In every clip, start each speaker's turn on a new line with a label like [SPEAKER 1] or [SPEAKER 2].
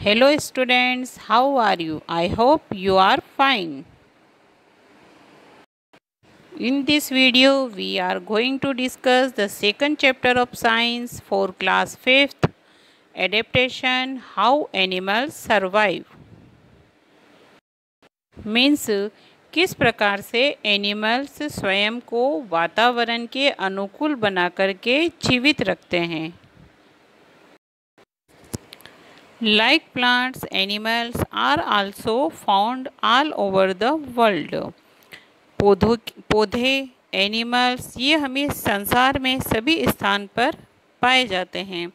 [SPEAKER 1] Hello students, how are you? I hope you are fine. In this video, we are going to discuss the second chapter of science for class 5th, adaptation, how animals survive. Means किस प्रकार से animals स्वयं को वातावरण के अनुकूल बना करके जीवित रखते हैं. Like plants, animals are also found all over the world. पौधे एनिमल्स ये हमें संसार में सभी स्थान पर पाए जाते हैं.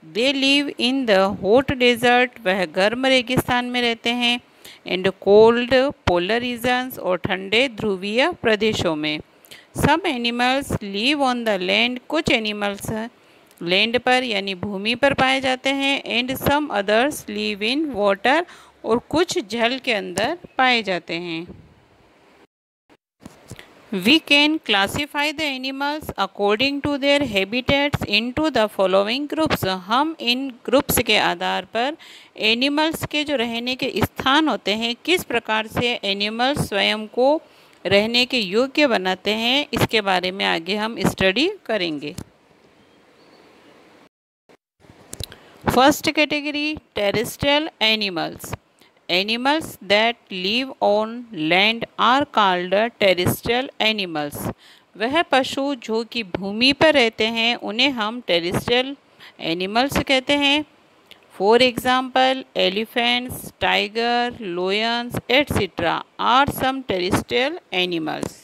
[SPEAKER 1] They live in the hot desert, वह गर्म रेगिस्तान में रहते हैं. एंड कोल्ड पोलर रीजन्स, और ठंडे ध्रुवीय प्रदेशों में. Some animals live on the land, कुछ एनिमल्स लैंड पर यानी भूमि पर पाए जाते हैं. And some others live in water, और कुछ जल के अंदर पाए जाते हैं. We can classify the animals according to their habitats into the following groups. हम इन ग्रुप्स के आधार पर एनिमल्स के जो रहने के स्थान होते हैं, किस प्रकार से एनिमल्स स्वयं को रहने के योग्य बनाते हैं, इसके बारे में आगे हम स्टडी करेंगे. First category terrestrial animals. Animals that live on land are called terrestrial animals. वह पशु जो कि भूमि पर रहते हैं उन्हें हम टेरेस्ट्रियल एनिमल्स कहते हैं. For example elephants, tiger, lions etcetera are some terrestrial animals.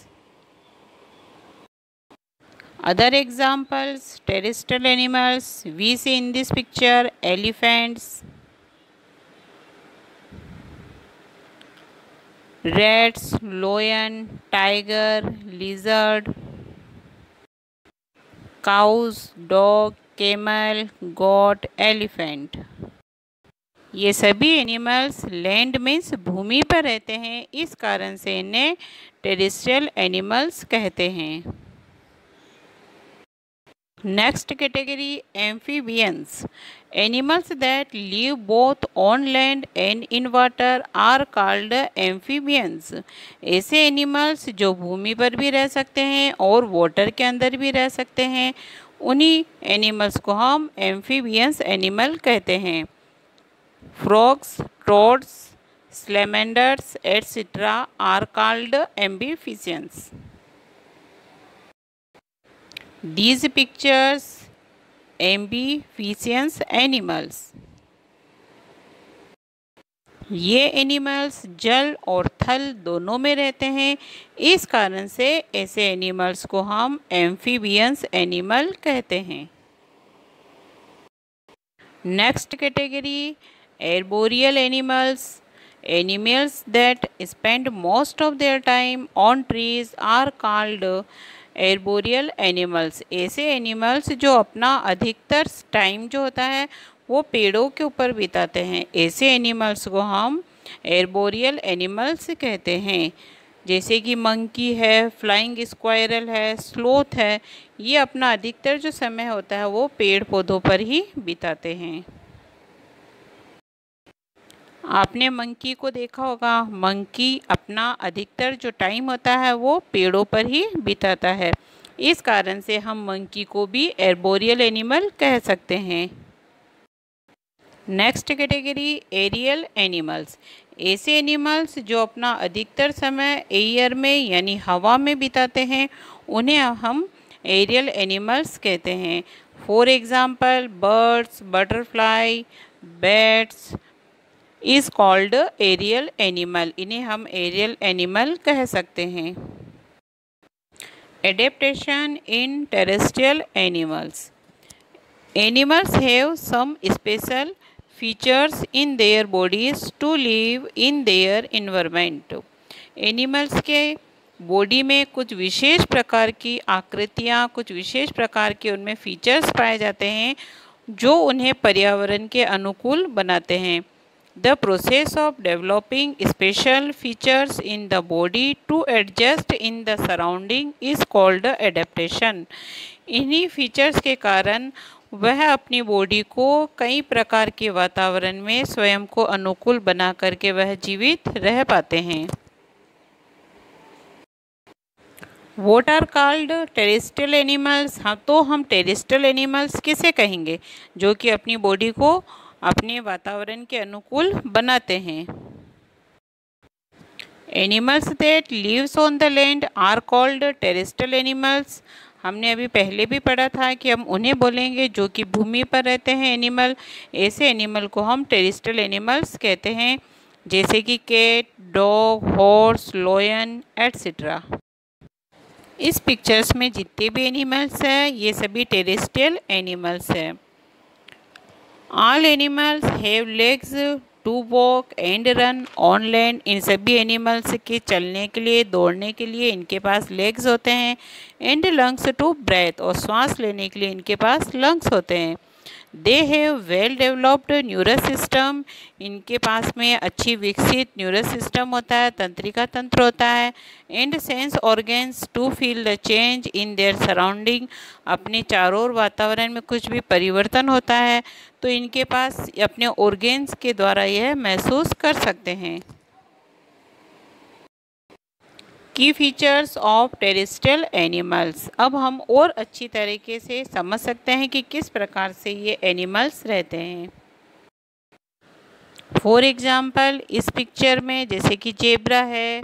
[SPEAKER 1] Other examples terrestrial animals we see in this picture: elephants, rats, lion, tiger, lizard, cows, dog, camel, goat, elephant. ये सभी animals land means भूमि पर रहते हैं, इस कारण से इन्हें terrestrial animals कहते हैं. Next category amphibians. Animals that live both on land and in water are called amphibians. ऐसे एनिमल्स जो भूमि पर भी रह सकते हैं और वाटर के अंदर भी रह सकते हैं, उन्हीं एनिमल्स को हम एम्फीबियंस एनिमल कहते हैं. Frogs, toads, salamanders etcetera are called amphibians. These pictures amphibians animals. ये एनिमल्स जल और थल दोनों में रहते हैं, इस कारण से ऐसे एनिमल्स को हम एम्फीबियंस एनिमल कहते हैं. Next category arboreal animals. Animals that spend most of their time on trees are called arboreal animals. ऐसे एनिमल्स जो अपना अधिकतर टाइम जो होता है वो पेड़ों के ऊपर बिताते हैं, ऐसे एनिमल्स को हम एर्बोरियल एनिमल्स कहते हैं. जैसे कि मंकी है, फ्लाइंग स्क्वायरल है, स्लोथ है, ये अपना अधिकतर जो समय होता है वो पेड़ पौधों पर ही बिताते हैं. आपने मंकी को देखा होगा, मंकी अपना अधिकतर जो टाइम होता है वो पेड़ों पर ही बिताता है, इस कारण से हम मंकी को भी एर्बोरियल एनिमल कह सकते हैं. Next category aerial animals. ऐसे एनिमल्स जो अपना अधिकतर समय एयर में यानी हवा में बिताते हैं, उन्हें हम एरियल एनिमल्स कहते हैं. For example birds, butterfly, bats is called aerial animal. इन्हें हम एरियल एनिमल कह सकते हैं. Adaptation in terrestrial animals. Animals have some special features in their bodies to live in their environment. Animals के body में कुछ विशेष प्रकार की आकृतियाँ, कुछ विशेष प्रकार के उनमें फीचर्स पाए जाते हैं जो उन्हें पर्यावरण के अनुकूल बनाते हैं. The process of developing special features in the body to adjust in the surrounding is called adaptation. इन्हीं फीचर्स के कारण वह अपनी बॉडी को कई प्रकार के वातावरण में स्वयं को अनुकूल बना करके वह जीवित रह पाते हैं। What are called terrestrial animals. हाँ, तो हम टेरेस्ट्रियल एनिमल्स किसे कहेंगे? जो कि अपनी बॉडी को अपने वातावरण के अनुकूल बनाते हैं। Animals that lives on the land are called terrestrial animals. हमने अभी पहले भी पढ़ा था कि हम उन्हें बोलेंगे जो कि भूमि पर रहते हैं एनिमल। ऐसे एनिमल को हम टेरेस्ट्रियल एनिमल्स कहते हैं, जैसे कि cat, dog, horse, lion etcetera. इस पिक्चर्स में जितने भी एनिमल्स हैं ये सभी टेरेस्ट्रियल एनिमल्स हैं। All animals have legs to walk and run on land. इन सभी एनिमल्स के चलने के लिए, दौड़ने के लिए इनके पास लेग्स होते हैं। एंड लंग्स टू ब्रेथ, और श्वास लेने के लिए इनके पास लंग्स होते हैं। They have well developed nervous system. इनके पास में अच्छी विकसित न्यूरस सिस्टम होता है, तंत्रिका तंत्र होता है। And sense organs to feel the change in their surrounding. अपने चारों ओर वातावरण में कुछ भी परिवर्तन होता है तो इनके पास अपने ऑर्गन्स के द्वारा यह महसूस कर सकते हैं। की फीचर्स ऑफ टेरेस्ट्रियल एनिमल्स। अब हम और अच्छी तरीके से समझ सकते हैं कि किस प्रकार से ये एनिमल्स रहते हैं। फॉर एग्जाम्पल, इस पिक्चर में जैसे कि जेब्रा है,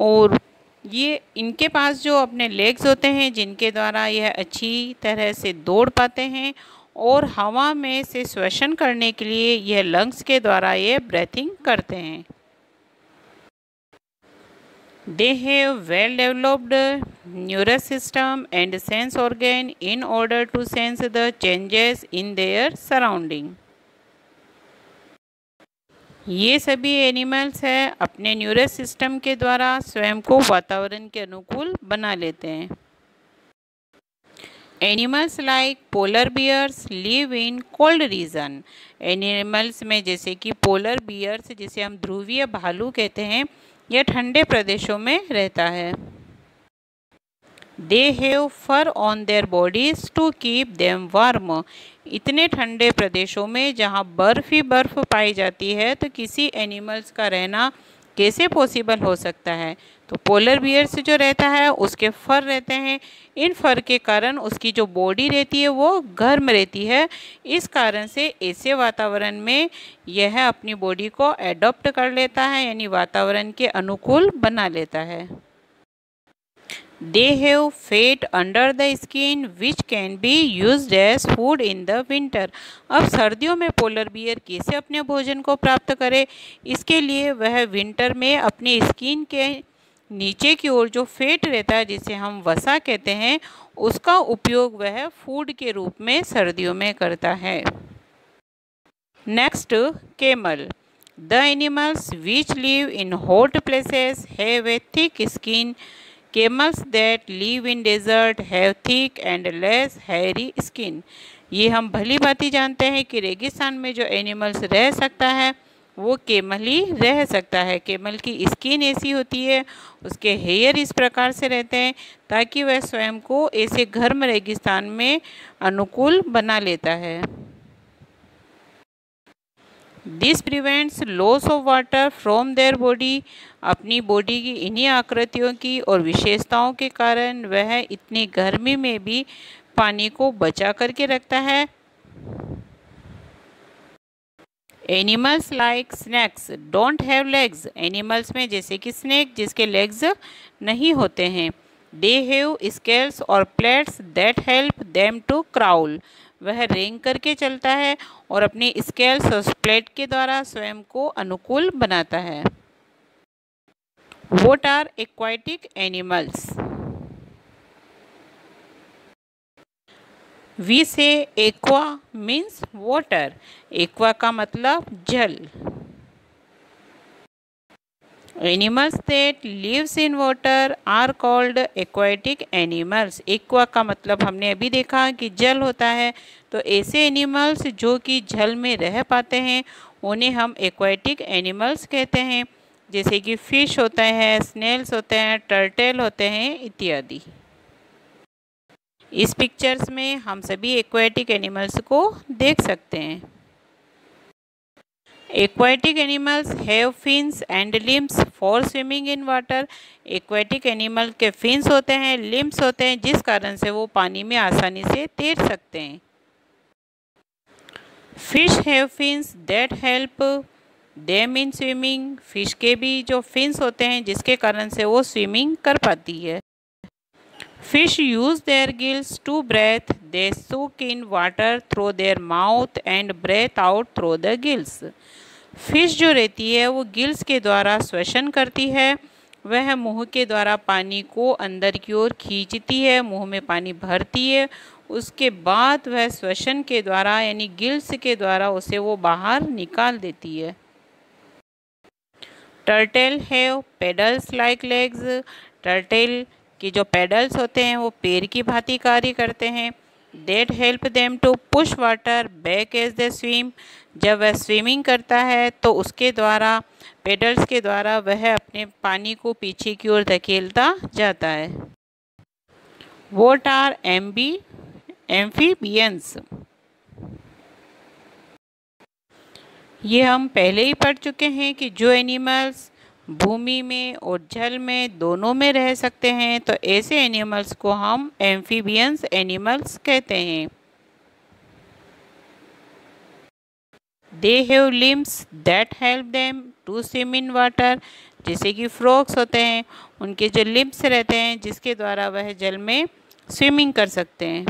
[SPEAKER 1] और ये इनके पास जो अपने लेग्स होते हैं जिनके द्वारा यह अच्छी तरह से दौड़ पाते हैं, और हवा में से श्वसन करने के लिए यह लंग्स के द्वारा ये ब्रीथिंग करते हैं। They have well developed nervous system and sense organ in order to sense the changes in their surrounding. ये सभी एनिमल्स हैं अपने न्यूरस सिस्टम के द्वारा स्वयं को वातावरण के अनुकूल बना लेते हैं। Animals like polar bears live in cold region. Animals में जैसे कि पोलर बियर्स, जिसे हम ध्रुवीय भालू कहते हैं, यह ठंडे प्रदेशों में रहता है। They have fur on their bodies to keep them warm. इतने ठंडे प्रदेशों में जहाँ बर्फ ही बर्फ पाई जाती है तो किसी एनिमल्स का रहना कैसे पॉसिबल हो सकता है? तो पोलर बियर्स जो रहता है उसके फर रहते हैं। इन फर के कारण उसकी जो बॉडी रहती है वो गर्म रहती है। इस कारण से ऐसे वातावरण में यह अपनी बॉडी को एडॉप्ट कर लेता है, यानी वातावरण के अनुकूल बना लेता है। They have fat under the skin which can be used as food in the winter. अब सर्दियों में पोलर बियर कैसे अपने भोजन को प्राप्त करे? इसके लिए वह विंटर में अपनी स्किन के नीचे की ओर जो फैट रहता है, जिसे हम वसा कहते हैं, उसका उपयोग वह फूड के रूप में सर्दियों में करता है। Next, camel. The animals which live in hot places have a thick skin. Camels that live in desert have thick and less hairy skin. ये हम भली भांति जानते हैं कि रेगिस्तान में जो एनिमल्स रह सकता है वो केमल ही रह सकता है। केमल की स्किन ऐसी होती है, उसके हेयर इस प्रकार से रहते हैं ताकि वह स्वयं को ऐसे गर्म रेगिस्तान में अनुकूल बना लेता है। This prevents loss of water from their body. अपनी बॉडी की इन्हीं आकृतियों की और विशेषताओं के कारण वह इतनी गर्मी में भी पानी को बचा करके रखता है। Animals like snakes don't have legs. Animals में जैसे कि स्नेक जिसके लेग्स नहीं होते हैं। दे हैव स्केल्स और plates that help them to crawl. वह रेंग करके चलता है और अपनी स्केल्स और प्लेट के द्वारा स्वयं को अनुकूल बनाता है। What are aquatic animals? We say aqua means water. Aqua का मतलब जल। Animals that lives in water are called aquatic animals. Aqua का मतलब हमने अभी देखा कि जल होता है, तो ऐसे एनिमल्स जो कि जल में रह पाते हैं उन्हें हम एक्वाटिक एनिमल्स कहते हैं, जैसे कि फिश होते हैं, स्नेल्स होते हैं, टर्टल होते हैं इत्यादि। इस पिक्चर्स में हम सभी एक्वाटिक एनिमल्स को देख सकते हैं। Aquatic animals have fins and limbs for swimming in water. Aquatic animal के फिन्स होते हैं, लिम्स होते हैं, जिस कारण से वो पानी में आसानी से तैर सकते हैं। Fish have fins that help them in swimming. Fish के भी जो फिन्स होते हैं जिसके कारण से वो स्विमिंग कर पाती है। Fish use their gills to breathe. They soak in water through their mouth and breathe out through the gills. Fish जो रहती है वो गिल्स के द्वारा श्वसन करती है। वह मुंह के द्वारा पानी को अंदर की ओर खींचती है, मुंह में पानी भरती है, उसके बाद वह श्वसन के द्वारा यानी गिल्स के द्वारा उसे वो बाहर निकाल देती है। Turtle have pedals like legs. Turtle कि जो पेडल्स होते हैं वो पैर की भांति कार्य करते हैं। That help them to push water back as they swim. जब वह स्विमिंग करता है तो उसके द्वारा पेडल्स के द्वारा वह अपने पानी को पीछे की ओर धकेलता जाता है। What are amphibians? ये हम पहले ही पढ़ चुके हैं कि जो एनिमल्स भूमि में और जल में दोनों में रह सकते हैं तो ऐसे एनिमल्स को हम एम्फीबियंस एनिमल्स कहते हैं। They have limbs that help them to swim in water. जैसे कि फ्रॉग्स होते हैं, उनके जो लिम्स रहते हैं जिसके द्वारा वह जल में स्विमिंग कर सकते हैं।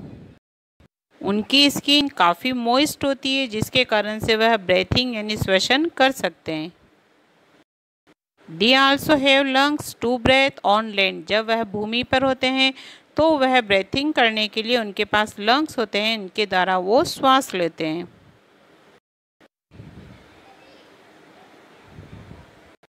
[SPEAKER 1] उनकी स्किन काफ़ी मॉइस्ट होती है जिसके कारण से वह ब्रीथिंग यानी श्वसन कर सकते हैं। They also have lungs to breathe on land. जब वह भूमि पर होते हैं तो वह ब्रीथिंग करने के लिए उनके पास लंग्स होते हैं, इनके द्वारा वो श्वास लेते हैं।